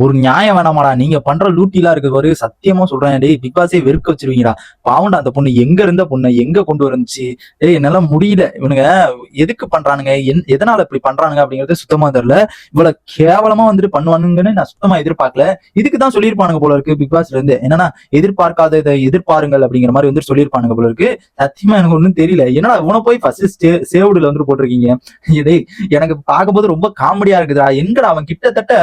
ஒரு நியாயம் வேணாமாடா, நீங்க பண்ற லூட்டிலாம் இருக்கு பாரு, சத்தியமா சொல்றேன் டேய், பிக் பாஸே வெறுக்க வச்சிருவீங்கடா. பாவம்டா அந்த பொண்ணு, எங்க இருந்த பொண்ணு எங்க கொண்டு வந்துச்சு. டேய் என்னால முடியல, இவனுங்க எதுக்கு பண்றானுங்க, எதனால இப்படி பண்றானுங்க அப்படிங்கறது சுத்தமா தெரியல. இவ்வளவு கேவலமா வந்துட்டு பண்ணுவானுங்கன்னு நான் சுத்தமா எதிர்பார்க்கல. இதுக்கு தான் சொல்லியிருப்பானுங்க போல இருக்கு பிக் பாஸ்ல இருந்து, என்னன்னா எதிர்பார்க்காததை எதிர்பாருங்கள் அப்படிங்கிற மாதிரி வந்து சொல்லியிருப்பானுங்க போல இருக்கு. சத்தியமா எனக்கு ஒண்ணும் தெரியல. என்னடா உன போய் ஃபர்ஸ்ட் சேவ்டுல வந்து போட்டிருக்கீங்க. டேய் எனக்கு பார்க்கும்போது ரொம்ப காமெடியா இருக்குதா. எங்கடா அவன் கிட்டத்தட்ட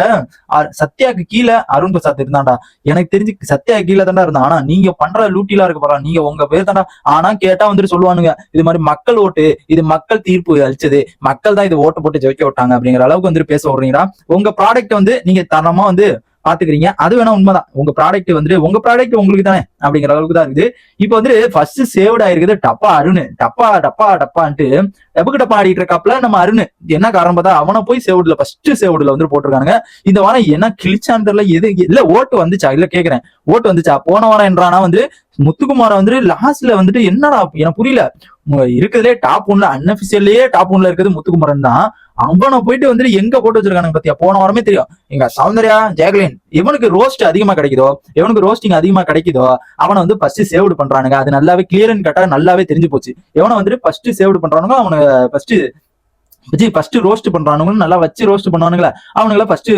சத்யாக்கு கீழே அருண் பிரசாத் இருந்தான்டா. எனக்கு தெரிஞ்சு சத்யா கீழே தாண்டா இருந்தான். ஆனா நீங்க பண்ற லூட்டிலாம் இருக்கு பாரு, நீங்க உங்க பேர் தாண்டா. ஆனா கேட்டா வந்துட்டு சொல்லுவானுங்க, இது மாதிரி மக்கள் ஓட்டு, இது மக்கள் தீர்ப்பு அளிச்சது, மக்கள் தான் இது ஓட்டு போட்டு ஜெயிக்க விட்டாங்க அப்படிங்கிற அளவுக்கு வந்துட்டு பேச விடுறீங்களா. உங்க ப்ராடக்ட் வந்து நீங்க தரமா வந்து பாத்துக்கிறீங்க, அது வேணா உண்மைதான். உங்க ப்ராடக்ட் வந்துட்டு உங்க ப்ராடக்ட் உங்களுக்கு தானே அப்படிங்கிற அளவுக்கு தான் இருக்குது. இப்போ வந்து ஃபர்ஸ்ட் சேவ்ட் ஆயிருக்குது டப்பா அருண். டப்பா டப்பா டப்பான்ட்டு டப்புக்கு டப்பா ஆடிட்டு இருக்காப்ல நம்ம அருண். என்ன காரணம் பார்த்தா அவனை போய் சேவ்டுல ஃபர்ஸ்ட் சேவ்டுல வந்து போட்டிருக்கானுங்க. இந்த வாரம் என்ன கிழிச்சான்னு தெரியல. எது இல்ல ஓட்டு வந்துச்சா இல்ல கேக்குறேன், ஓட்டு வந்துச்சா போன வாரம் என்றானா வந்து முத்துக்குமார வந்து லாஸ்ட்ல வந்துட்டு என்னடா எனக்கு புரியல. இருக்கிறதுலே டாப் ஒன்ல அன்அபிஷியல்லயே டாப் ஒன்ல இருக்குது முத்துக்குமரன் தான். அவனை போயிட்டு வந்துட்டு எங்க போட்டு வச்சிருக்கானுங்க பாத்தியா. போன வாரமே தெரியும், எங்க சௌந்தர்யா ஜாக்லின் இவனுக்கு ரோஸ்ட் அதிகமா கிடைக்குதோ, எவனுக்கு ரோஸ்டிங் அதிகமா கிடைக்குதோ அவனை வந்து ஃபர்ஸ்ட் சேவ்டு பண்றானுங்க. அது நல்லாவே கிளியர்னு கேட்டா நல்லாவே தெரிஞ்சு போச்சு. எவனை வந்துட்டு ஃபர்ஸ்ட் சேவ்டு பண்றானுங்க அவனுக்கு ஃபர்ஸ்ட் ரோஸ்ட் பண்றானுங்க, நல்லா வச்சு ரோஸ்ட் பண்ணுவானுங்களா அவனுங்கள ஃபர்ஸ்ட்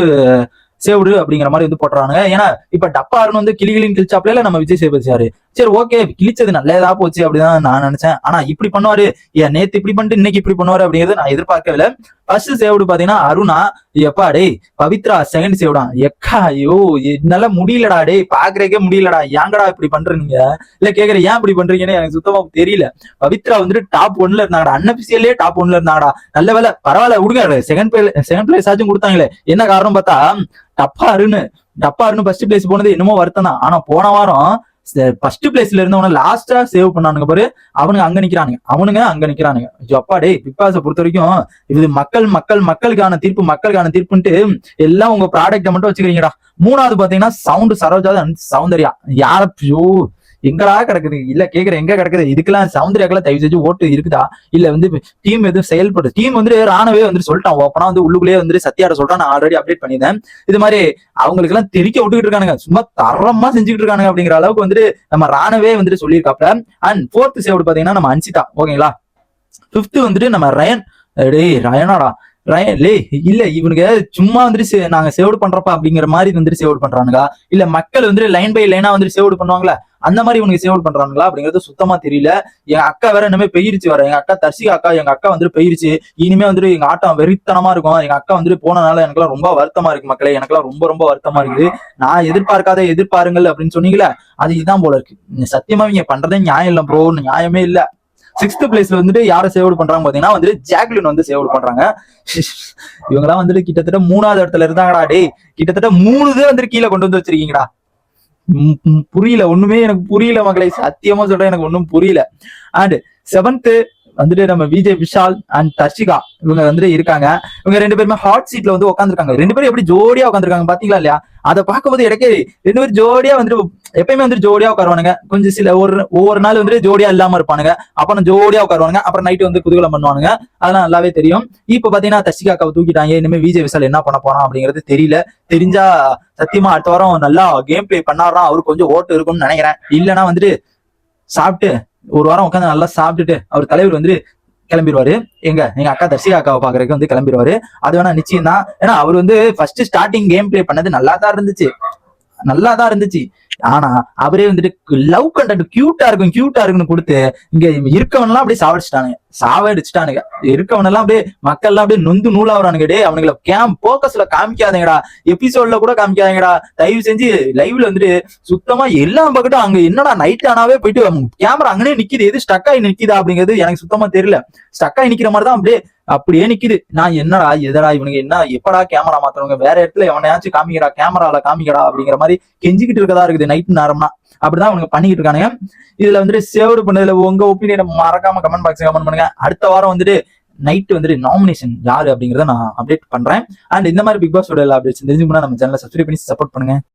சேவ்டு அப்படிங்கிற மாதிரி வந்து போட்டுறானுங்க. ஏன்னா இப்ப டப்பாருன்னு வந்து கிளிகளின் கிழிச்சாப்ல நம்ம விஜய் சேதுபதி சாரு. சரி ஓகே, கிழிச்சது நல்லதா போச்சு அப்படிதான் நான் நினைச்சேன். ஆனா இப்படி பண்ணுவாரு, ஏன் நேத்து இப்படி பண்ணிட்டு இன்னைக்கு இப்படி பண்ணுவாரு அப்படிங்கிறது நான் எதிர்பார்க்கவே இல்லை. ஃபர்ஸ்ட் சேவ்டு பாத்தீங்கன்னா அருணா. எப்பா டேய் பவித்ரா செகண்ட் சேவ்டா. எக்கா ஐயோ என்னால முடியலடா டேய், பாக்குறதுக்கே முடியலடா. ஏங்கடா இப்படி பண்றீங்க இல்ல கேக்குற, ஏன் இப்படி பண்றீங்கன்னு எனக்கு சுத்தமா தெரியல. பவித்ரா வந்துட்டு டாப் ஒன்ல இருந்தாங்கடா, அன்அபிஷியலே டாப் ஒன்ல இருந்தாங்கடா. நல்ல வேலை பரவாயில்ல விடுங்க, செகண்ட் பிளேஸ் ஆச்சும் கொடுத்தாங்களே. என்ன காரணம் பார்த்தா டப்பா அருண் ஃபர்ஸ்ட் பிளேஸ் போனது என்னமோ வருத்தம் தான். ஆனா போன வாரம் ஃபர்ஸ்ட் பிளேஸ்ல இருந்தவன லாஸ்டா சேவ் பண்ணானுங்க பாரு, அவனுங்க அங்க நிக்கிறானுங்க. அப்பா டேய் பிக் பாஸை பொறுத்த வரைக்கும் இது மக்களுக்கான தீர்ப்புன்ட்டு எல்லாம் உங்க ப்ராடக்ட மட்டும் வச்சுக்கிறீங்கடா. மூணாவது பாத்தீங்கன்னா சவுண்ட் சரோஜா சௌந்தர்யா. யாரோ எங்கடா கிடக்குது இல்ல கேக்குறேன், எங்க கிடக்குது. இதுக்கெல்லாம் சௌந்தர்யாக்கெல்லாம் தயவு செஞ்சு ஓட்டு இருக்குதா இல்ல வந்து டீம் எதுவும் செயல்படுது. டீம் வந்து ராணவே வந்து சொல்லிட்டான் ஓப்பனா வந்து உள்ளுக்குள்ளேயே வந்து சத்யாட சொல்லிட்டான். நான் ஆல்ரெடி அப்டேட் பண்ணிட்டேன். இது மாதிரி அவங்களுக்கு எல்லாம் தெரிக்க விட்டுக்கிட்டு இருக்கானுங்க, சும்மா தரமா செஞ்சுக்கிட்டு இருக்கானுங்க அப்படிங்கிற அளவுக்கு வந்துட்டு நம்ம ராணவே வந்துட்டு சொல்லியிருக்காப்ல. அண்ட் ஃபோர்த் சேவ்டு பாத்தீங்கன்னா நம்ம அன்சிதா ஓகேங்களா. ஃபிஃப்த் வந்துட்டு நம்ம ரயன். டேய் ரயனாடா லே இல்ல இவனுக்கு சும்மா வந்துட்டு நாங்க சேவ்டு பண்றப்ப அப்படிங்கிற மாதிரி வந்துட்டு சேவ்டு பண்றானுங்க, இல்ல மக்கள் வந்துட்டு லைன் பை லைனா வந்துட்டு சேவ்டு பண்ணுவாங்களா அந்த மாதிரி இவனுக்கு சேவ் பண்றாங்களா அப்படிங்கிறது சுத்தமா தெரியல. எங்க அக்கா வேற இனிமே பெயிருச்சு வர, எங்க அக்கா தர்ஷிகா அக்கா, எங்க அக்கா வந்துட்டு பெயிருச்சு. இனிமே வந்துட்டு எங்க ஆட்டம் வெறித்தனமா இருக்கும். எங்க அக்கா வந்துட்டு போனனால எனக்குலாம் ரொம்ப வருத்தமா இருக்கு மக்களே, எனக்குலாம் ரொம்ப ரொம்ப வருத்தமா இருக்குது. நான் எதிர்பாருங்கள் அப்படின்னு சொன்னீங்களே, அது இதான் போல இருக்கு. சத்தியமா இங்க பண்றதே நியாயம் இல்ல ப்ரோ, நியாயமே இல்ல. சிக்ஸ்த் பிளேஸ்ல வந்துட்டு யாரை சேவ் பண்றாங்க பாத்தீங்கன்னா வந்துட்டு ஜாக்லின் வந்து சேவ் பண்றாங்க. இவங்க எல்லாம் வந்துட்டு கிட்டத்தட்ட மூணாவது இடத்துல இருந்தாங்கடா. டேய் கிட்டத்தட்ட 3 வந்துட்டு கீழே கொண்டு வந்து வச்சிருக்கீங்கடா. புரியல, ஒண்ணுமே எனக்கு புரியல மக்களை, சத்தியமா சொல்றேன் எனக்கு ஒண்ணும் புரியல. அண்ட் செவன்த் வந்துட்டு நம்ம விஜய் விஷால் அண்ட் தர்ஷிகா இவங்க வந்துட்டு இருக்காங்க. இவங்க 2 பேருமே ஹாட் சீட்ல வந்து உட்காந்துருக்காங்க. 2 பேரும் எப்படி ஜோடியா உட்காந்துருக்காங்க பாத்தீங்களா இல்லையா. அதை பார்க்கும்போது இடக்கே 2 பேரும் ஜோடியா வந்துட்டு எப்பயுமே வந்துட்டு ஜோடியா உட்காருவானுங்க. கொஞ்சம் சில ஒவ்வொரு நாள் வந்துட்டு ஜோடியா இல்லாம இருப்பானுங்க, அப்புறம் ஜோடியா உட்காருவானுங்க, அப்புறம் நைட்டு வந்து குதூகலம் பண்ணுவானுங்க. அதெல்லாம் நல்லாவே தெரியும். இப்ப பாத்தீங்கன்னா தர்ஷிகா அக்காவை தூக்கிட்டாங்க. இனிமே விஜய் விஷால் என்ன பண்ண போறான் அப்படிங்கிறது தெரியல. தெரிஞ்சா சத்தியமா அடுத்த வாரம் நல்லா கேம் பிளே பண்ணாராம், அவருக்கு கொஞ்சம் ஓட்டு இருக்கும்னு நினைக்கிறேன். இல்லைன்னா வந்துட்டு சாப்பிட்டு ஒரு வாரம் உட்காந்து நல்லா சாப்பிட்டுட்டு அவர் தலைவர் வந்து கிளம்பிடுவாரு. எங்க அக்கா தர்ஷிகா அக்காவை பாக்குறதுக்கு வந்து கிளம்பிடுவாரு. அது வேணா நிச்சயம் தான். ஏன்னா அவர் வந்து ஃபர்ஸ்ட் ஸ்டார்டிங் கேம் பிளே பண்ணது நல்லா தான் இருந்துச்சு. ஆனா அவரே வந்துட்டு லவ் கண்டென்ட் கியூட்டா இருக்குன்னு கொடுத்து இங்க இருக்கவனெல்லாம் அப்படியே சாவடிச்சுட்டானுங்க. இருக்கவனெல்லாம் அப்படியே மக்கள் எல்லாம் அப்படியே நொந்து நூலாவறானுங்க. டே அவனுங்களை போக்கஸ்ல காமிக்காதீங்கடா, எபிசோட்ல கூட காமிக்காதீங்கடா தயவு செஞ்சு. லைவ்ல வந்துட்டு சுத்தமா எல்லா பக்கட்டும் அங்க என்னடா நைட் ஆனாவே போயிட்டு கேமரா அங்கனே நிக்குது, எது ஸ்டக் ஆகி நிக்குதா அப்படிங்கிறது எனக்கு சுத்தமா தெரியல. ஸ்டக் ஆகி நிக்கிற மாதிரிதான் அப்படியே நிக்குது. நான் என்னடா எதடா இவனுக்கு என்ன எப்படா கேமரா மாத்துறவங்க, வேற இடத்துல எவனையாச்சும் காமிக்கடா, கேமரால காமிக்கடா அப்படிங்கிற மாதிரி கெஞ்சிக்கிட்டு இருக்கதா இருக்குது நைட் நேரம்னா. அப்படிதான் அவங்க பண்ணிக்கிட்டு இருக்கானுங்க. இதுல வந்துட்டு சேவ்டு பண்ணதுல உங்க ஒப்பீனியன் மறக்காம கமெண்ட் பாக்ஸ் கமெண்ட் பண்ணுங்க. அடுத்த வாரம் வந்துட்டு நைட் வந்துட்டு நாமினேஷன் யாரு அப்படிங்கறத நான் அப்டேட் பண்றேன். அண்ட் இந்த மாதிரி பிக் பாஸ் அப்டேட்ஸ் தெரிஞ்சுக்கணும்னா நம்ம சேனலை சப்ஸ்கிரைப் பண்ணி சப்போர்ட் பண்ணுங்க.